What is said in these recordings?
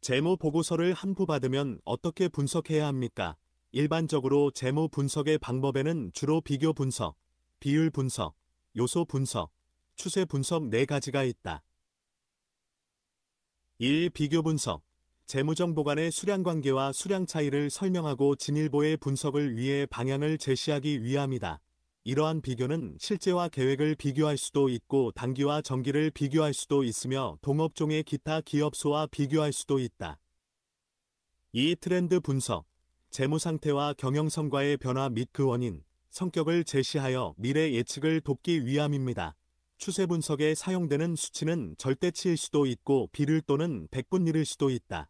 재무 보고서를 한 부 받으면 어떻게 분석해야 합니까? 일반적으로 재무 분석의 방법에는 주로 비교 분석, 비율 분석, 요소 분석, 추세 분석 네 가지가 있다. 1. 비교 분석. 재무정보 간의 수량 관계와 수량 차이를 설명하고 진일보의 분석을 위해 방향을 제시하기 위함이다. 이러한 비교는 실제와 계획을 비교할 수도 있고 단기와 정기를 비교할 수도 있으며 동업종의 기타 기업수와 비교할 수도 있다. 2. 트렌드 분석. 재무 상태와 경영 성과의 변화 및 그 원인, 성격을 제시하여 미래 예측을 돕기 위함입니다. 추세 분석에 사용되는 수치는 절대치일 수도 있고 비율 또는 백분율일 수도 있다.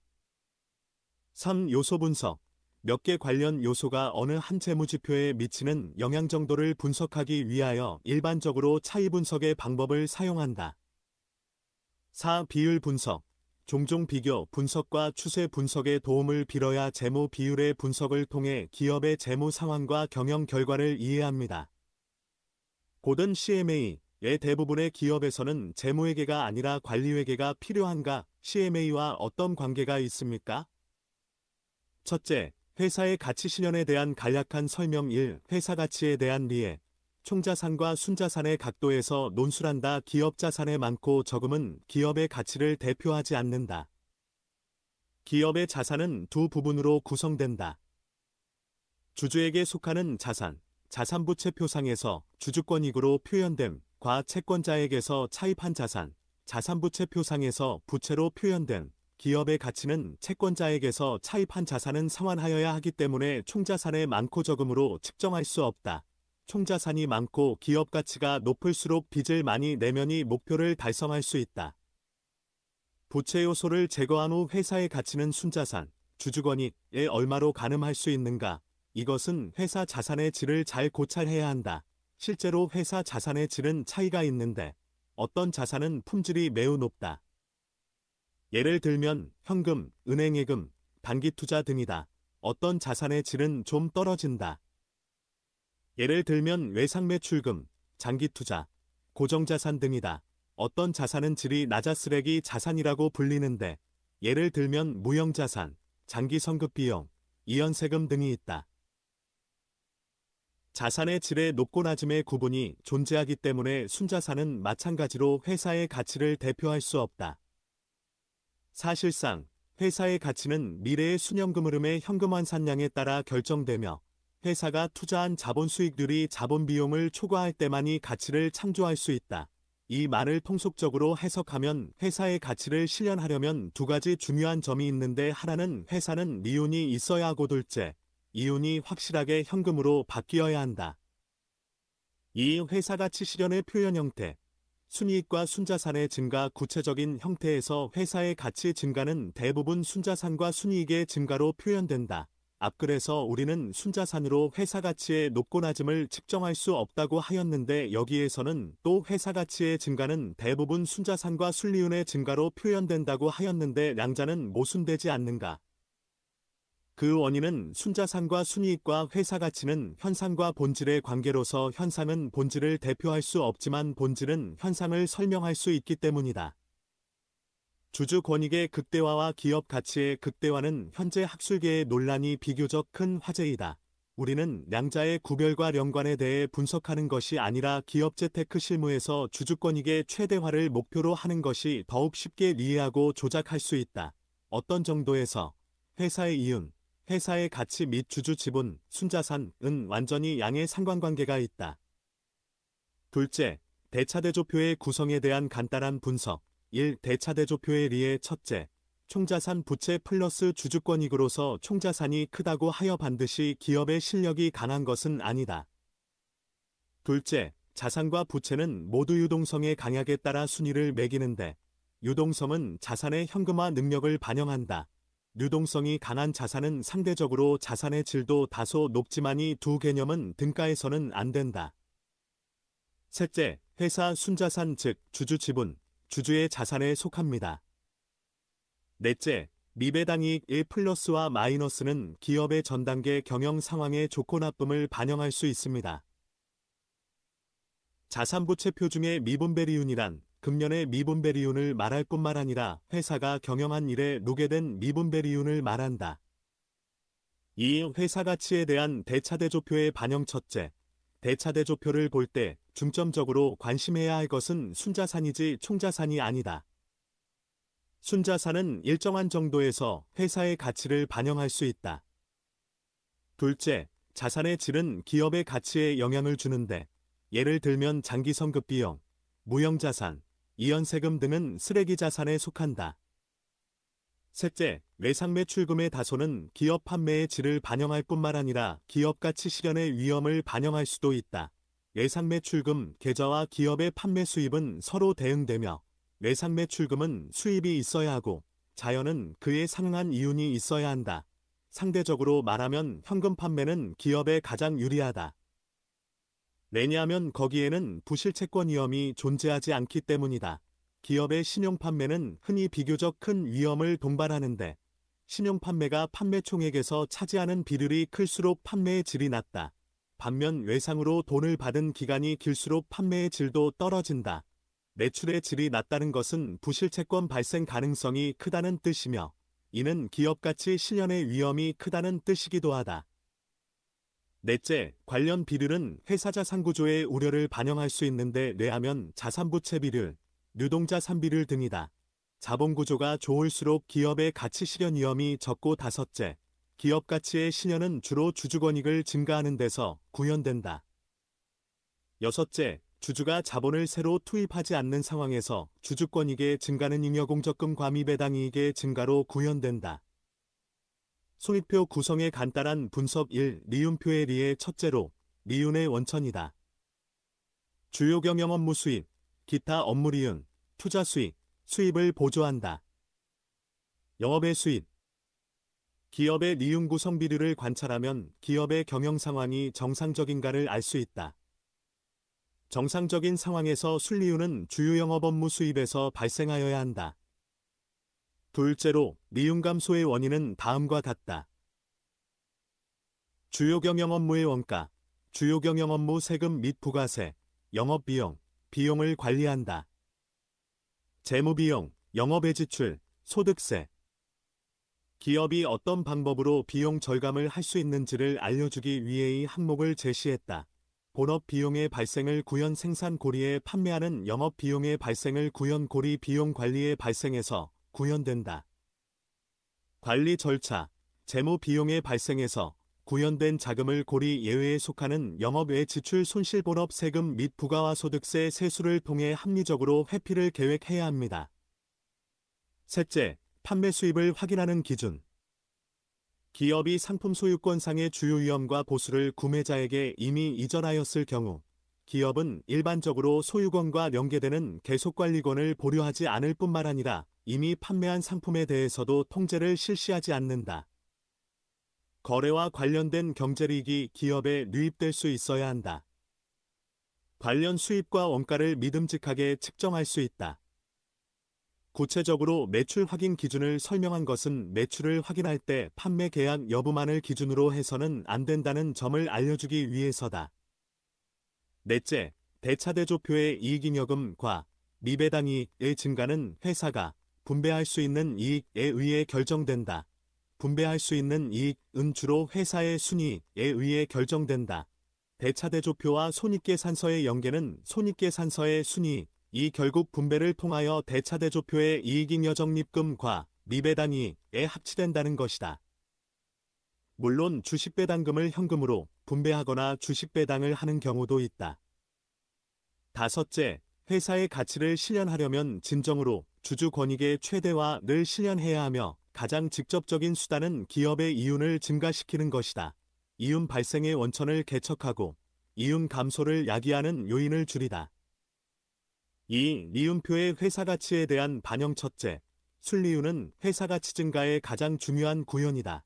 3. 요소 분석. 몇 개 관련 요소가 어느 한 재무지표에 미치는 영향 정도를 분석하기 위하여 일반적으로 차이 분석의 방법을 사용한다. 4. 비율 분석. 종종 비교 분석과 추세 분석의 도움을 빌어야 재무 비율의 분석을 통해 기업의 재무 상황과 경영 결과를 이해합니다. 고든 CMA의 대부분의 기업에서는 재무회계가 아니라 관리회계가 필요한가? CMA와 어떤 관계가 있습니까? 첫째, 회사의 가치 실현에 대한 간략한 설명 1. 회사 가치에 대한 이해. 총자산과 순자산의 각도에서 논술한다. 기업 자산의 많고 적음은 기업의 가치를 대표하지 않는다. 기업의 자산은 두 부분으로 구성된다. 주주에게 속하는 자산, 자산부채표상에서 주주권익으로 표현됨, 과 채권자에게서 차입한 자산, 자산부채표상에서 부채로 표현됨, 기업의 가치는 채권자에게서 차입한 자산은 상환하여야 하기 때문에 총자산의 많고 적음으로 측정할 수 없다. 총자산이 많고 기업 가치가 높을수록 빚을 많이 내면이 목표를 달성할 수 있다. 부채 요소를 제거한 후 회사의 가치는 순자산, 주주권익에 얼마로 가늠할 수 있는가? 이것은 회사 자산의 질을 잘 고찰해야 한다. 실제로 회사 자산의 질은 차이가 있는데 어떤 자산은 품질이 매우 높다. 예를 들면 현금, 은행예금, 단기투자 등이다. 어떤 자산의 질은 좀 떨어진다. 예를 들면 외상매출금, 장기투자, 고정자산 등이다. 어떤 자산은 질이 낮아 쓰레기 자산이라고 불리는데 예를 들면 무형자산, 장기선급비용, 이연세금 등이 있다. 자산의 질의 높고 낮음의 구분이 존재하기 때문에 순자산은 마찬가지로 회사의 가치를 대표할 수 없다. 사실상 회사의 가치는 미래의 순현금 흐름의 현금 환산량에 따라 결정되며 회사가 투자한 자본 수익률이 자본 비용을 초과할 때만이 가치를 창조할 수 있다. 이 말을 통속적으로 해석하면 회사의 가치를 실현하려면 두 가지 중요한 점이 있는데 하나는 회사는 미운이 있어야 하고 둘째, 이윤이 확실하게 현금으로 바뀌어야 한다. 이 회사 가치 실현의 표현 형태, 순이익과 순자산의 증가 구체적인 형태에서 회사의 가치 증가는 대부분 순자산과 순이익의 증가로 표현된다. 앞글에서 우리는 순자산으로 회사 가치의 높고 낮음을 측정할 수 없다고 하였는데 여기에서는 또 회사 가치의 증가는 대부분 순자산과 순이윤의 증가로 표현된다고 하였는데 양자는 모순되지 않는가? 그 원인은 순자산과 순이익과 회사 가치는 현상과 본질의 관계로서 현상은 본질을 대표할 수 없지만 본질은 현상을 설명할 수 있기 때문이다. 주주 권익의 극대화와 기업 가치의 극대화는 현재 학술계의 논란이 비교적 큰 화제이다. 우리는 양자의 구별과 연관에 대해 분석하는 것이 아니라 기업 재테크 실무에서 주주권익의 최대화를 목표로 하는 것이 더욱 쉽게 이해하고 조작할 수 있다. 어떤 정도에서 회사의 이윤, 회사의 가치 및 주주 지분, 순자산은 완전히 양의 상관관계가 있다. 둘째, 대차대조표의 구성에 대한 간단한 분석. 1. 대차대조표의 리의 첫째, 총자산 부채 플러스 주주권익으로서 총자산이 크다고 하여 반드시 기업의 실력이 강한 것은 아니다. 둘째, 자산과 부채는 모두 유동성의 강약에 따라 순위를 매기는데 유동성은 자산의 현금화 능력을 반영한다. 유동성이 강한 자산은 상대적으로 자산의 질도 다소 높지만 이 두 개념은 등가해서는 안 된다. 셋째, 회사 순자산 즉 주주 지분, 주주의 자산에 속합니다. 넷째, 미배당이익 1 플러스와 마이너스는 기업의 전단계 경영 상황의 좋고 나쁨을 반영할 수 있습니다. 자산부채표 중의 미분배리윤이란 금년의 미분배리윤을 말할 뿐만 아니라 회사가 경영한 일에 누계된 미분배리윤을 말한다. 이 회사 가치에 대한 대차대조표의 반영. 첫째, 대차대조표를 볼 때 중점적으로 관심해야 할 것은 순자산이지 총자산이 아니다. 순자산은 일정한 정도에서 회사의 가치를 반영할 수 있다. 둘째, 자산의 질은 기업의 가치에 영향을 주는데, 예를 들면 장기 성급 비용, 무형자산, 이연세금 등은 쓰레기 자산에 속한다. 셋째, 외상매출금의 다소는 기업 판매의 질을 반영할 뿐만 아니라 기업 가치 실현의 위험을 반영할 수도 있다. 외상매출금 계좌와 기업의 판매 수입은 서로 대응되며, 외상매출금은 수입이 있어야 하고 자연은 그에 상응한 이윤이 있어야 한다. 상대적으로 말하면 현금 판매는 기업에 가장 유리하다. 왜냐하면 거기에는 부실채권 위험이 존재하지 않기 때문이다. 기업의 신용 판매는 흔히 비교적 큰 위험을 동반하는데, 신용 판매가 판매 총액에서 차지하는 비율이 클수록 판매의 질이 낮다. 반면 외상으로 돈을 받은 기간이 길수록 판매의 질도 떨어진다. 매출의 질이 낮다는 것은 부실채권 발생 가능성이 크다는 뜻이며, 이는 기업 가치 실현의 위험이 크다는 뜻이기도 하다. 넷째, 관련 비율은 회사 자산 구조의 우려를 반영할 수 있는데 왜하면 자산부채 비율, 유동자산 비율 등이다. 자본 구조가 좋을수록 기업의 가치 실현 위험이 적고. 다섯째, 기업 가치의 실현은 주로 주주권익을 증가하는 데서 구현된다. 여섯째, 주주가 자본을 새로 투입하지 않는 상황에서 주주권익의 증가는 잉여공적금 과미배당 이익의 증가로 구현된다. 손익표 구성의 간단한 분석. 1. 리윤표의 리의 첫째로 리윤의 원천이다. 주요 경영 업무 수입, 기타 업무 리윤, 투자 수익, 수입을 보조한다. 영업의 수입. 기업의 리윤 구성 비율을 관찰하면 기업의 경영 상황이 정상적인가를 알 수 있다. 정상적인 상황에서 순리윤은 주요 영업 업무 수입에서 발생하여야 한다. 둘째로 리윤 감소의 원인은 다음과 같다. 주요 경영 업무의 원가, 주요 경영 업무 세금 및 부가세, 영업비용, 비용을 관리한다. 재무비용, 영업외 지출, 소득세. 기업이 어떤 방법으로 비용 절감을 할 수 있는지를 알려주기 위해 이 항목을 제시했다. 본업 비용의 발생을 구현 생산 고리에 판매하는 영업 비용의 발생을 구현 고리 비용 관리의 발생에서 구현된다. 관리 절차, 재무 비용의 발생에서 구현된 자금을 고리 예외에 속하는 영업외 지출 손실본업 세금 및 부가와 소득세 세수를 통해 합리적으로 회피를 계획해야 합니다. 셋째, 판매 수입을 확인하는 기준. 기업이 상품 소유권상의 주요 위험과 보수를 구매자에게 이미 이전하였을 경우, 기업은 일반적으로 소유권과 연계되는 계속관리권을 보류하지 않을 뿐만 아니라 이미 판매한 상품에 대해서도 통제를 실시하지 않는다. 거래와 관련된 경제이익이 기업에 유입될 수 있어야 한다. 관련 수입과 원가를 믿음직하게 측정할 수 있다. 구체적으로 매출 확인 기준을 설명한 것은 매출을 확인할 때 판매 계약 여부만을 기준으로 해서는 안 된다는 점을 알려주기 위해서다. 넷째, 대차대조표의 이익잉여금과 미배당 이익의 증가는 회사가 분배할 수 있는 이익에 의해 결정된다. 분배할 수 있는 이익은 주로 회사의 순이익에 의해 결정된다. 대차대조표와 손익계산서의 연계는 손익계산서의 순이익, 이 결국 분배를 통하여 대차대조표의 이익잉여 적립금과 미배당 이익에 합치된다는 것이다. 물론 주식배당금을 현금으로 분배하거나 주식배당을 하는 경우도 있다. 다섯째, 회사의 가치를 실현하려면 진정으로 주주 권익의 최대화를 실현해야 하며 가장 직접적인 수단은 기업의 이윤을 증가시키는 것이다. 이윤 발생의 원천을 개척하고 이윤 감소를 야기하는 요인을 줄이다. 이 리윤표의 회사 가치에 대한 반영. 첫째, 순리윤은 회사 가치 증가의 가장 중요한 구현이다.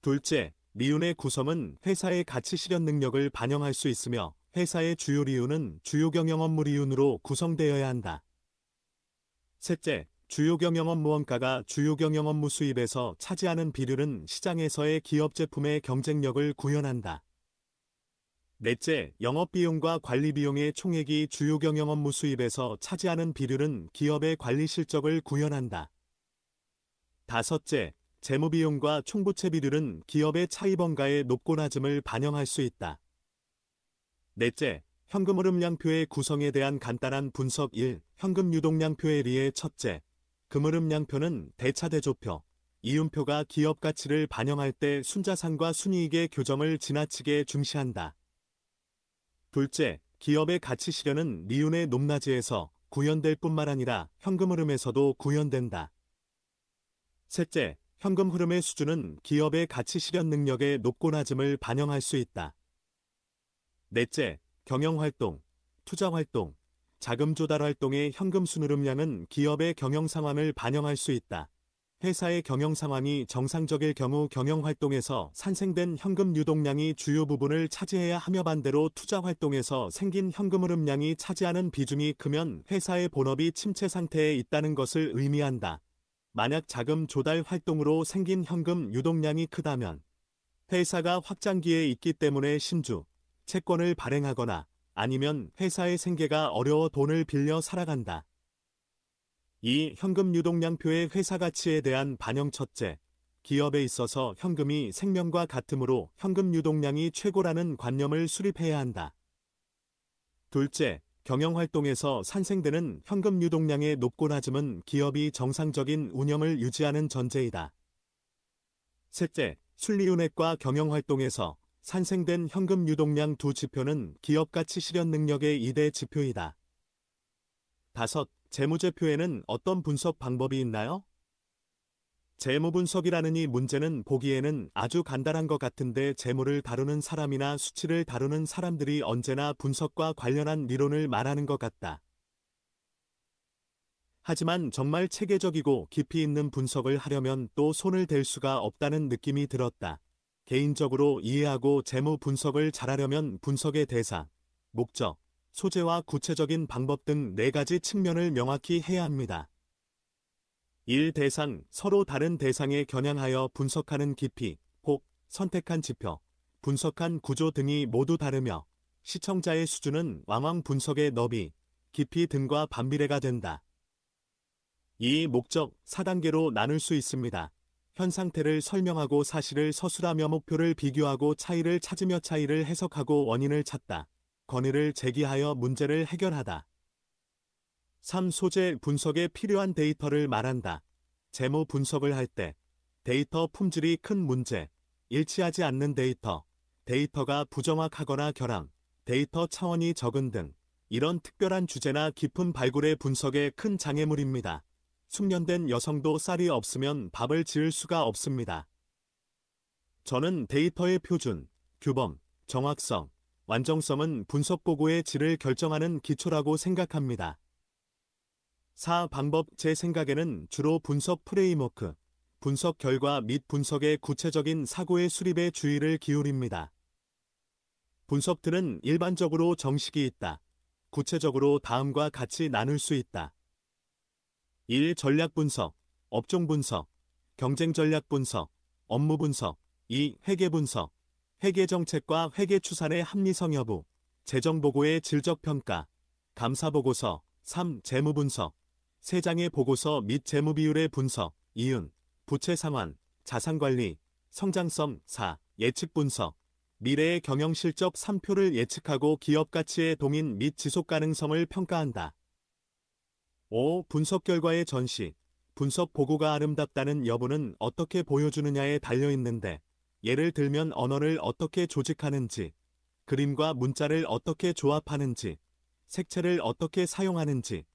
둘째, 리윤의 구성은 회사의 가치 실현 능력을 반영할 수 있으며 회사의 주요 리윤은 주요 경영 업무 리윤으로 구성되어야 한다. 셋째, 주요 경영 업무 원가가 주요 경영 업무 수입에서 차지하는 비율은 시장에서의 기업 제품의 경쟁력을 구현한다. 넷째, 영업비용과 관리비용의 총액이 주요 경영 업무 수입에서 차지하는 비율은 기업의 관리 실적을 구현한다. 다섯째, 재무비용과 총부채 비율은 기업의 차입원가의 높고 낮음을 반영할 수 있다. 넷째, 현금 흐름량표의 구성에 대한 간단한 분석 1. 현금 유동량표의 리의 첫째, 금흐름량표는 대차대조표, 이윤표가 기업 가치를 반영할 때 순자산과 순이익의 교정을 지나치게 중시한다. 둘째, 기업의 가치 실현은 리운의 높낮이에서 구현될 뿐만 아니라 현금 흐름에서도 구현된다. 셋째, 현금 흐름의 수준은 기업의 가치 실현 능력의 높고 낮음을 반영할 수 있다. 넷째, 경영활동, 투자활동, 자금 조달 활동의 현금 순흐름량은 기업의 경영 상황을 반영할 수 있다. 회사의 경영 상황이 정상적일 경우 경영 활동에서 산생된 현금 유동량이 주요 부분을 차지해야 하며 반대로 투자 활동에서 생긴 현금 흐름량이 차지하는 비중이 크면 회사의 본업이 침체 상태에 있다는 것을 의미한다. 만약 자금 조달 활동으로 생긴 현금 유동량이 크다면 회사가 확장기에 있기 때문에 신주, 채권을 발행하거나 아니면 회사의 생계가 어려워 돈을 빌려 살아간다. 이 현금 유동량표의 회사 가치에 대한 반영 첫째, 기업에 있어서 현금이 생명과 같으므로 현금 유동량이 최고라는 관념을 수립해야 한다. 둘째, 경영활동에서 산생되는 현금 유동량의 높고 낮음은 기업이 정상적인 운영을 유지하는 전제이다. 셋째, 순리운액과 경영활동에서 산생된 현금 유동량 두 지표는 기업 가치 실현 능력의 2대 지표이다. 다섯, 재무제표에는 어떤 분석 방법이 있나요? 재무분석이라는 이 문제는 보기에는 아주 간단한 것 같은데 재무를 다루는 사람이나 수치를 다루는 사람들이 언제나 분석과 관련한 리론을 말하는 것 같다. 하지만 정말 체계적이고 깊이 있는 분석을 하려면 또 손을 댈 수가 없다는 느낌이 들었다. 개인적으로 이해하고 재무 분석을 잘하려면 분석의 대상, 목적, 소재와 구체적인 방법 등 4가지 측면을 명확히 해야 합니다. 1. 대상, 서로 다른 대상에 겨냥하여 분석하는 깊이, 폭, 선택한 지표, 분석한 구조 등이 모두 다르며 시청자의 수준은 왕왕 분석의 너비, 깊이 등과 반비례가 된다. 2. 목적, 4단계로 나눌 수 있습니다. 현 상태를 설명하고 사실을 서술하며 목표를 비교하고 차이를 찾으며 차이를 해석하고 원인을 찾다. 건의를 제기하여 문제를 해결하다. 3. 소재 분석에 필요한 데이터를 말한다. 재무 분석을 할 때 데이터 품질이 큰 문제, 일치하지 않는 데이터, 데이터가 부정확하거나 결함, 데이터 차원이 적은 등 이런 특별한 주제나 깊은 발굴의 분석에 큰 장애물입니다. 숙련된 여성도 쌀이 없으면 밥을 지을 수가 없습니다. 저는 데이터의 표준, 규범, 정확성, 완정성은 분석 보고의 질을 결정하는 기초라고 생각합니다. 4. 방법 제 생각에는 주로 분석 프레임워크, 분석 결과 및 분석의 구체적인 사고의 수립에 주의를 기울입니다. 분석들은 일반적으로 정식이 있다. 구체적으로 다음과 같이 나눌 수 있다. 1. 전략 분석, 업종 분석, 경쟁 전략 분석, 업무 분석. 2. 회계 분석, 회계 정책과 회계 추산의 합리성 여부, 재정 보고의 질적 평가, 감사 보고서. 3. 재무 분석, 세장의 보고서 및 재무 비율의 분석, 이윤, 부채 상환, 자산 관리, 성장성. 4. 예측 분석, 미래의 경영 실적 3표를 예측하고 기업 가치의 동인 및 지속 가능성을 평가한다. 5. 분석 결과의 전시, 분석 보고가 아름답다는 여부는 어떻게 보여주느냐에 달려있는데, 예를 들면 언어를 어떻게 조직하는지, 그림과 문자를 어떻게 조합하는지, 색채를 어떻게 사용하는지,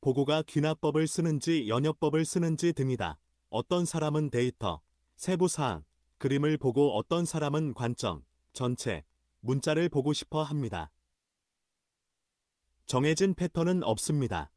보고가 귀납법을 쓰는지 연역법을 쓰는지 등이다. 어떤 사람은 데이터, 세부사항, 그림을 보고 어떤 사람은 관점, 전체, 문자를 보고 싶어 합니다. 정해진 패턴은 없습니다.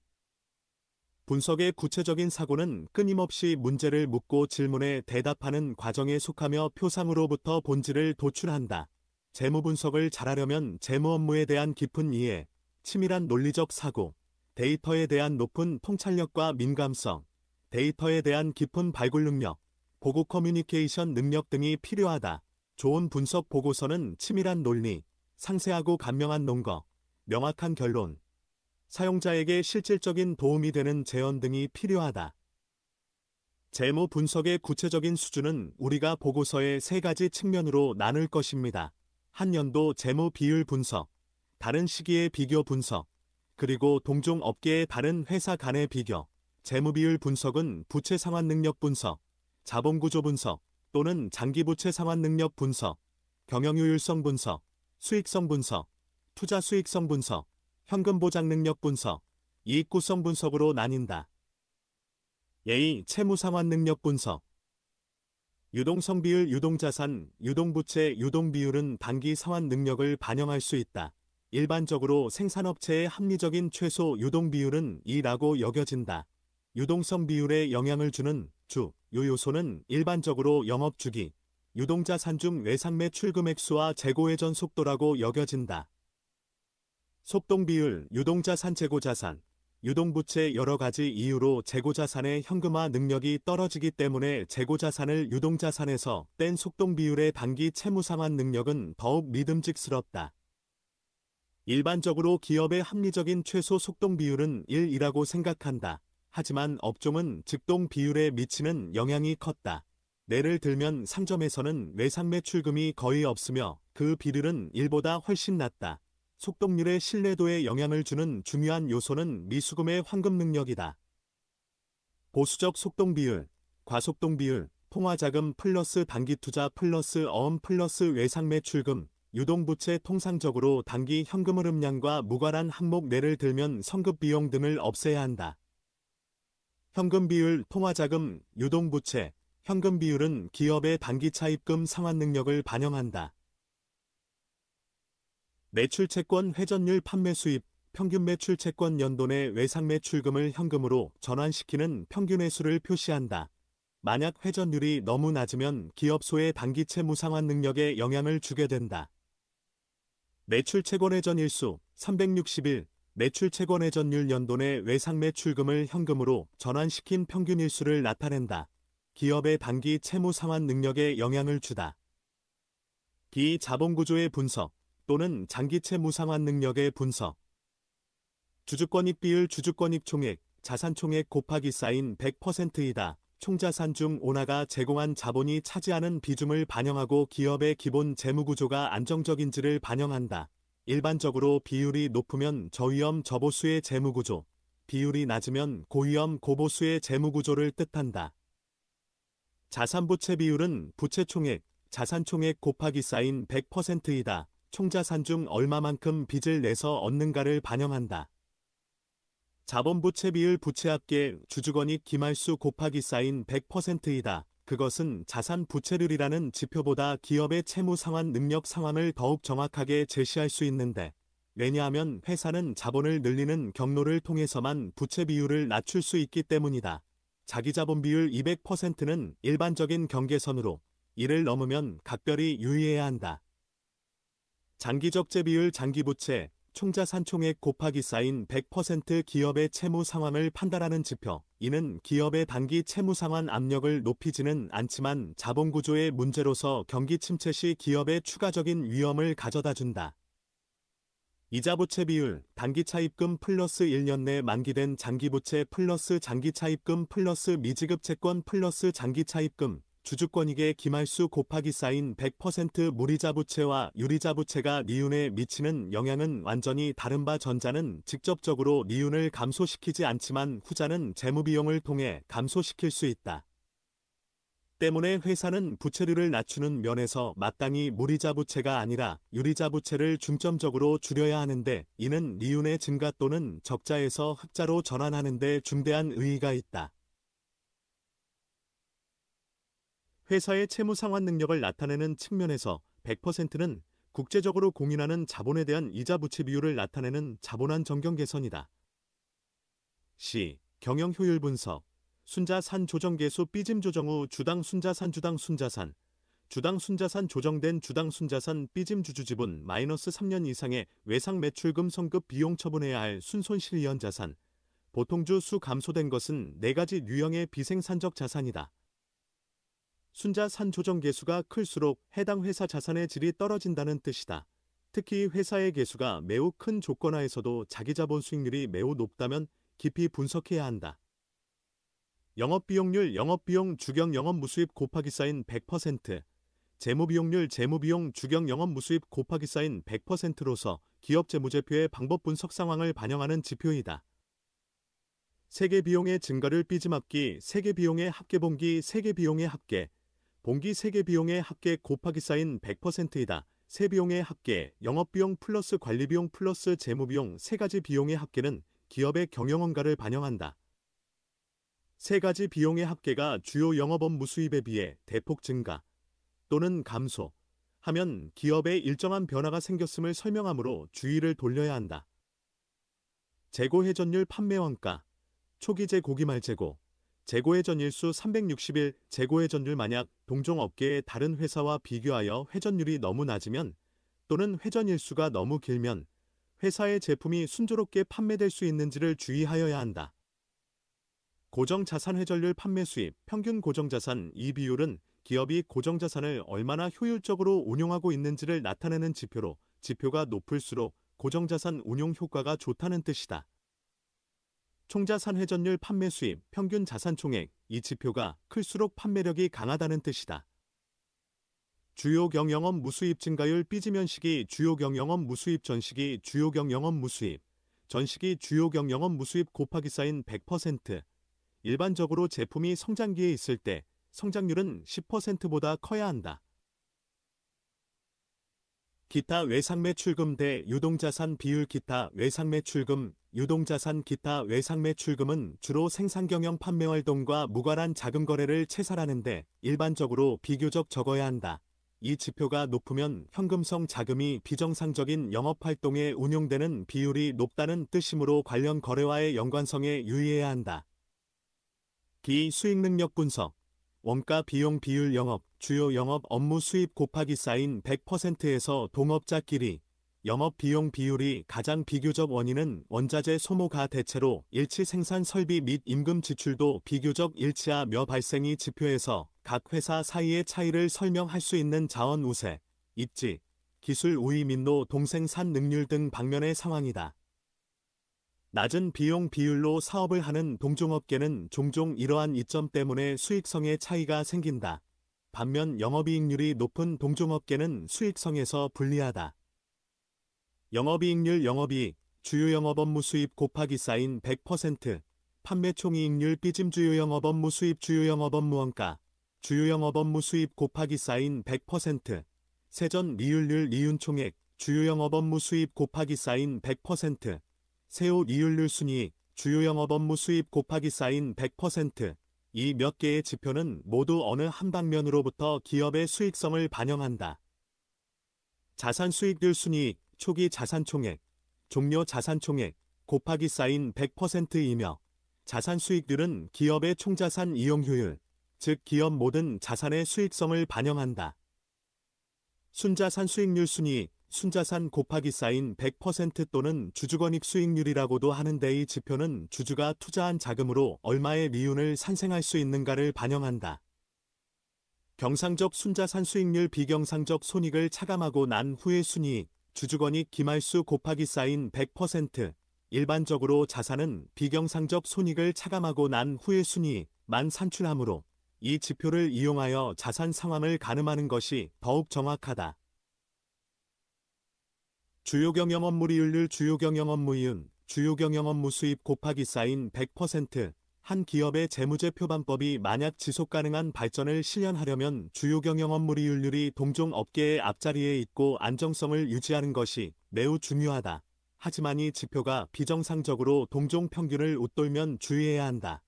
분석의 구체적인 사고는 끊임없이 문제를 묻고 질문에 대답하는 과정에 속하며 표상으로부터 본질을 도출한다. 재무 분석을 잘하려면 재무 업무에 대한 깊은 이해, 치밀한 논리적 사고, 데이터에 대한 높은 통찰력과 민감성, 데이터에 대한 깊은 발굴 능력, 보고 커뮤니케이션 능력 등이 필요하다. 좋은 분석 보고서는 치밀한 논리, 상세하고 간명한 논거, 명확한 결론, 사용자에게 실질적인 도움이 되는 제언 등이 필요하다. 재무 분석의 구체적인 수준은 우리가 보고서의 세 가지 측면으로 나눌 것입니다. 한 연도 재무 비율 분석, 다른 시기의 비교 분석, 그리고 동종 업계의 다른 회사 간의 비교. 재무 비율 분석은 부채 상환 능력 분석, 자본 구조 분석 또는 장기 부채 상환 능력 분석, 경영 효율성 분석, 수익성 분석, 투자 수익성 분석, 현금 보장 능력 분석, 이익 구성 분석으로 나뉜다. 예의 채무 상환 능력 분석. 유동성 비율 유동자산, 유동부채, 유동비율은 단기 상환 능력을 반영할 수 있다. 일반적으로 생산업체의 합리적인 최소 유동비율은 2라고 여겨진다. 유동성 비율에 영향을 주는 요 요소는 일반적으로 영업주기, 유동자산 중 외상매출 금액수와 재고회전 속도라고 여겨진다. 속동비율, 유동자산 재고자산, 유동부채 여러 가지 이유로 재고자산의 현금화 능력이 떨어지기 때문에 재고자산을 유동자산에서 뗀 속동비율의 단기 채무상환 능력은 더욱 믿음직스럽다. 일반적으로 기업의 합리적인 최소 속동비율은 1이라고 생각한다. 하지만 업종은 즉동 비율에 미치는 영향이 컸다. 예를 들면 상점에서는 외상매출금이 거의 없으며 그 비율은 1보다 훨씬 낮다. 속동률의 신뢰도에 영향을 주는 중요한 요소는 미수금의 환급 능력이다. 보수적 속동비율, 과속동비율, 통화자금 플러스 단기투자 플러스 어음 플러스 외상매출금, 유동부채 통상적으로 단기 현금 흐름량과 무관한 항목 예를 들면 성급비용 등을 없애야 한다. 현금비율, 통화자금, 유동부채, 현금비율은 기업의 단기 차입금 상환 능력을 반영한다. 매출채권 회전율 판매 수입, 평균 매출채권 연도 내 외상매출금을 현금으로 전환시키는 평균 회수를 표시한다. 만약 회전율이 너무 낮으면 기업소의 단기 채무 상환 능력에 영향을 주게 된다. 매출채권 회전일수 360일, 매출채권 회전율 연도 내 외상매출금을 현금으로 전환시킨 평균 일수를 나타낸다. 기업의 단기 채무 상환 능력에 영향을 주다. 비자본구조의 분석 또는 장기 채무 상환 능력의 분석. 주주권익 비율 주주권익 총액, 자산 총액 곱하기 쌓인 100%이다. 총자산 중 온화가 제공한 자본이 차지하는 비중을 반영하고 기업의 기본 재무구조가 안정적인지를 반영한다. 일반적으로 비율이 높으면 저위험 저보수의 재무구조, 비율이 낮으면 고위험 고보수의 재무구조를 뜻한다. 자산부채 비율은 부채총액, 자산총액 곱하기 쌓인 100%이다. 총자산 중 얼마만큼 빚을 내서 얻는가를 반영한다. 자본부채 비율 부채합계 주주권익 기말수 곱하기 쌓인 100%이다. 그것은 자산 부채율이라는 지표보다 기업의 채무 상환 능력 상황을 더욱 정확하게 제시할 수 있는데, 왜냐하면 회사는 자본을 늘리는 경로를 통해서만 부채 비율을 낮출 수 있기 때문이다. 자기자본 비율 200%는 일반적인 경계선으로, 이를 넘으면 각별히 유의해야 한다. 장기적재 비율 장기부채, 총자산 총액 곱하기 쌓인 100% 기업의 채무 상황을 판단하는 지표. 이는 기업의 단기 채무 상환 압력을 높이지는 않지만 자본구조의 문제로서 경기 침체 시 기업에 추가적인 위험을 가져다 준다. 이자부채 비율, 단기 차입금 플러스 1년 내 만기된 장기부채 플러스 장기 차입금 플러스 미지급 채권 플러스 장기 차입금. 주주권익의 기말수 곱하기 쌓인 100% 무이자부채와 유리자부채가 니은에 미치는 영향은 완전히 다른 바 전자는 직접적으로 니은을 감소시키지 않지만 후자는 재무비용을 통해 감소시킬 수 있다. 때문에 회사는 부채율을 낮추는 면에서 마땅히 무이자부채가 아니라 유리자부채를 중점적으로 줄여야 하는데 이는 니은의 증가 또는 적자에서 흑자로 전환하는 데 중대한 의의가 있다. 회사의 채무 상환 능력을 나타내는 측면에서 100%는 국제적으로 공인하는 자본에 대한 이자 부채 비율을 나타내는 자본환 정경 개선이다. 시. 경영 효율 분석. 순자산 조정 계수 삐짐 조정 후 주당 순자산 주당 순자산. 주당 순자산 조정된 주당 순자산 삐짐 주주지분 마이너스 3년 이상의 외상 매출금 성급 비용 처분해야 할 순손실 이연 자산. 보통주 수 감소된 것은 4가지 유형의 비생산적 자산이다. 순자산 조정 계수가 클수록 해당 회사 자산의 질이 떨어진다는 뜻이다. 특히 회사의 개수가 매우 큰 조건 하에서도 자기자본 수익률이 매우 높다면 깊이 분석해야 한다. 영업비용률 영업비용 주경 영업무수입 곱하기 쌓인 100%, 재무비용률 재무비용 주경 영업무수입 곱하기 쌓인 100%로서 기업 재무제표의 방법 분석 상황을 반영하는 지표이다. 세계비용의 증가를 삐짐합기 세계비용의 합계봉기 세계비용의 합계, 봉기 세계비용의 합계 곱하기 쌓인 100%이다. 세비용의 합계, 영업비용 플러스 관리비용 플러스 재무비용 세 가지 비용의 합계는 기업의 경영원가를 반영한다. 세 가지 비용의 합계가 주요 영업업무 수입에 비해 대폭 증가 또는 감소 하면 기업에 일정한 변화가 생겼음을 설명하므로 주의를 돌려야 한다. 재고회전율 판매원가, 초기 재고기 말 재고, 재고회전일수 360일, 재고회전율 만약 동종업계의 다른 회사와 비교하여 회전율이 너무 낮으면 또는 회전일수가 너무 길면 회사의 제품이 순조롭게 판매될 수 있는지를 주의하여야 한다. 고정자산 회전율 판매 수입, 평균 고정자산 이 비율은 기업이 고정자산을 얼마나 효율적으로 운용하고 있는지를 나타내는 지표로 지표가 높을수록 고정자산 운용 효과가 좋다는 뜻이다. 총자산 회전율 판매 수입, 평균 자산 총액 이 지표가 클수록 판매력이 강하다는 뜻이다. 주요 경영업 무수입 증가율 삐지면 시기 주요 경영업 무수입 전시기 주요 경영업 무수입 전시기 주요 경영업 무수입 곱하기 쌓인 100%, 일반적으로 제품이 성장기에 있을 때 성장률은 10%보다 커야 한다. 기타 외상매출금 대 유동자산 비율 기타 외상매출금, 유동자산 기타 외상매출금은 주로 생산경영 판매활동과 무관한 자금거래를 채살하는 데 일반적으로 비교적 적어야 한다. 이 지표가 높으면 현금성 자금이 비정상적인 영업활동에 운용되는 비율이 높다는 뜻이므로 관련 거래와의 연관성에 유의해야 한다. 비수익능력 분석, 원가 비용 비율 영업, 주요 영업 업무 수입 곱하기 쌓인 100%에서 동업자끼리 영업 비용 비율이 가장 비교적 원인은 원자재 소모가 대체로 일치 생산 설비 및 임금 지출도 비교적 일치하며 발생이 지표에서 각 회사 사이의 차이를 설명할 수 있는 자원 우세, 입지, 기술 우위 민노 동생산 능률 등 방면의 상황이다. 낮은 비용 비율로 사업을 하는 동종업계는 종종 이러한 이점 때문에 수익성의 차이가 생긴다. 반면 영업이익률이 높은 동종업계는 수익성에서 불리하다. 영업이익률 영업이익, 주요 영업업무 수입 곱하기 쌓인 100%, 판매총이익률 삐짐 주요 영업업무 수입 주요 영업업무 원가, 주요 영업업무 수입 곱하기 쌓인 100%, 세전 리율률 리윤총액, 주요 영업업무 수입 곱하기 쌓인 100%, 세후 리율률 순이익, 주요 영업업무 수입 곱하기 쌓인 100%, 이 몇 개의 지표는 모두 어느 한 방면으로부터 기업의 수익성을 반영한다. 자산 수익률 순이익, 초기 자산 총액, 종료 자산 총액, 곱하기 쌓인 100%이며 자산 수익률은 기업의 총자산 이용 효율, 즉 기업 모든 자산의 수익성을 반영한다. 순자산 수익률 순이익, 순자산 곱하기 쌓인 100% 또는 주주권익 수익률이라고도 하는데 이 지표는 주주가 투자한 자금으로 얼마의 미윤을 산생할 수 있는가를 반영한다. 경상적 순자산 수익률 비경상적 손익을 차감하고 난 후의 순이익, 주주권익 기말수 곱하기 쌓인 100%, 일반적으로 자산은 비경상적 손익을 차감하고 난 후의 순이익만 산출하므로 이 지표를 이용하여 자산 상황을 가늠하는 것이 더욱 정확하다. 주요 경영 업무리율 주요 경영 업무이윤, 주요 경영 업무 수입 곱하기 쌓인 100%, 한 기업의 재무제 표반법이 만약 지속가능한 발전을 실현하려면 주요 경영 업무리율이 동종 업계의 앞자리에 있고 안정성을 유지하는 것이 매우 중요하다. 하지만 이 지표가 비정상적으로 동종 평균을 웃돌면 주의해야 한다.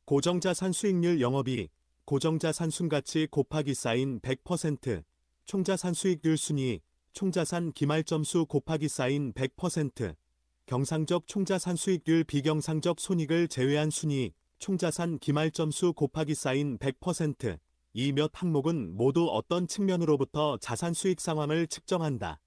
고정자산 수익률 영업이익, 고정자산 순가치 곱하기 쌓인 100%, 총자산 수익률 순이익, 총자산 기말점수 곱하기 쌓인 100%, 경상적 총자산 수익률 비경상적 손익을 제외한 순이익, 총자산 기말점수 곱하기 쌓인 100%, 이 몇 항목은 모두 어떤 측면으로부터 자산 수익 상황을 측정한다.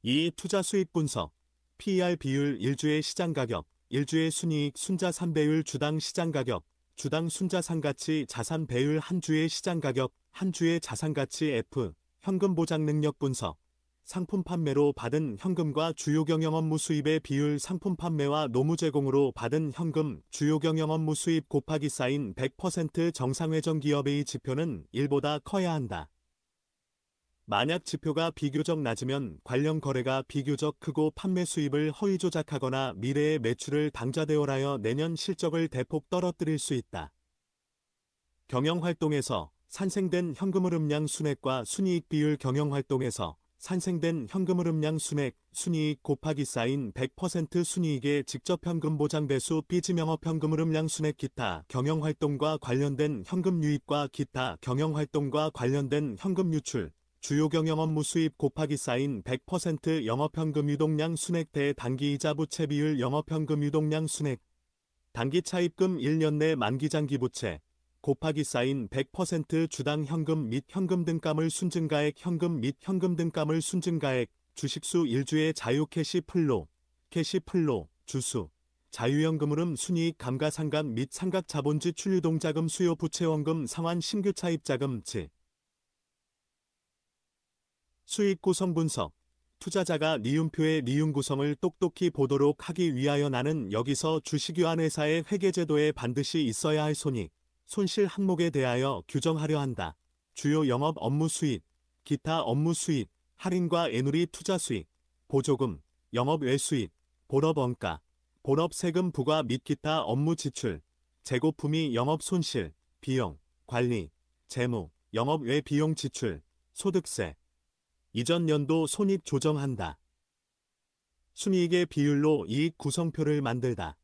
2. 투자 수익 분석, PER 비율 일주의 시장가격, 일주의 순이익 순자산 배율 주당 시장가격, 주당 순자산가치 자산 배율 한 주의 시장가격, 한 주의 자산가치 F, 현금 보장 능력 분석, 상품 판매로 받은 현금과 주요 경영 업무 수입의 비율 상품 판매와 노무 제공으로 받은 현금, 주요 경영 업무 수입 곱하기 쌓인 100% 정상회전 기업의 지표는 1보다 커야 한다. 만약 지표가 비교적 낮으면 관련 거래가 비교적 크고 판매 수입을 허위 조작하거나 미래의 매출을 당좌대월하여 내년 실적을 대폭 떨어뜨릴 수 있다. 경영활동에서 산생된 현금흐름량 순액과 순이익 비율 경영활동에서 산생된 현금흐름량 순액, 순이익 곱하기 쌓인 100% 순이익의 직접 현금 보장 배수 비지명업 현금흐름량 순액 기타 경영활동과 관련된 현금 유입과 기타 경영활동과 관련된 현금 유출, 주요 경영 업무 수입 곱하기 쌓인 100% 영업현금 유동량 순액 대 단기이자 부채 비율 영업현금 유동량 순액 단기 차입금 1년 내 만기장기부채 곱하기 쌓인 100% 주당 현금 및 현금 등가물 순증가액 현금 및 현금 등가물 순증가액 주식수 1주의 자유 캐시플로 주수 자유현금 흐름 순이익 감가상각 및 상각 자본지 출유동자금 수요 부채원금 상환 신규 차입자금 지 수익 구성 분석 투자자가 니은표의 니은 구성을 똑똑히 보도록 하기 위하여 나는 여기서 주식유한 회사의 회계제도에 반드시 있어야 할 손익, 손실 항목에 대하여 규정하려 한다. 주요 영업 업무 수입, 기타 업무 수입, 할인과 애누리 투자 수익, 보조금, 영업 외 수입, 본업 원가, 본업 세금 부과 및 기타 업무 지출, 재고품 및 영업 손실, 비용, 관리, 재무, 영업 외 비용 지출, 소득세, 이전 연도 손익 조정한다. 순이익의 비율로 이익 구성표를 만들다.